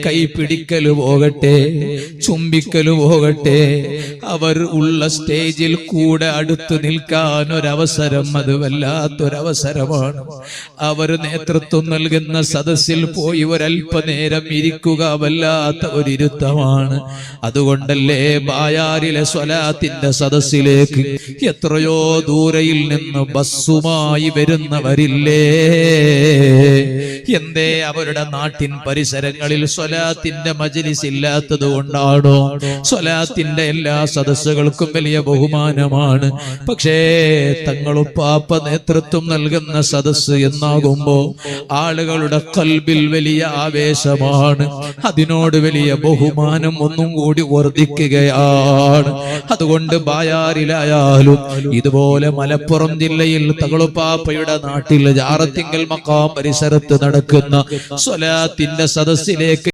കൈ പിടിക്കല് പോകട്ടെ, ചുംബിക്കല് പോകട്ടെ, അവർ ഉള്ള സ്റ്റേജിൽ കൂടെ അടുത്തു നിൽക്കാൻ ഒരവസരം, അത് വല്ലാത്തൊരവസരമാണ്. അവർ നേതൃത്വം നൽകുന്ന സദസ്സിൽ പോയി ഒരല്പനേരം ഇരിക്കുക വല്ലാത്ത ഒരിരുത്തമാണ്. അതുകൊണ്ടല്ലേ ബായാറിലെ സ്വലാത്തിന്റെ സദസ്സിലേക്ക് എത്രയോ ദൂരയിൽ നിന്ന് ബസ്സുമായി വരുന്നവരില്ലേ? എന്തേ? അവരുടെ നാട്ടിൻ പരിസരങ്ങളിൽ സ്വലാത്തിന്റെ മജ്‌ലിസ് ഇല്ലാത്തത് കൊണ്ടാണോ? സ്വലാത്തിന്റെ എല്ലാ സദസ്സുകൾക്കും വലിയ ബഹുമാനമാണ്. പക്ഷേ തങ്ങളുപ്പാപ്പ നേതൃത്വം നൽകുന്ന സദസ്സ് എന്നാകുമ്പോ ആളുകളുടെ ഖൽബിൽ വലിയ ആവേശമാണ്, അതിനോട് വലിയ ബഹുമാനം ഒന്നും കൂടി വർദ്ധിക്കുകയാണ്. അതുകൊണ്ട് ബായാറിലായാലും ഇതുപോലെ മലപ്പുറം ജില്ലയിൽ തങ്ങളുപ്പാപ്പയുടെ നാട്ടിൽ ജാറത്തിങ്കൽ മഖാം പരിസരത്ത് നടക്കുന്ന സ്വലാത്തിന്റെ സദസ്സിലേക്ക്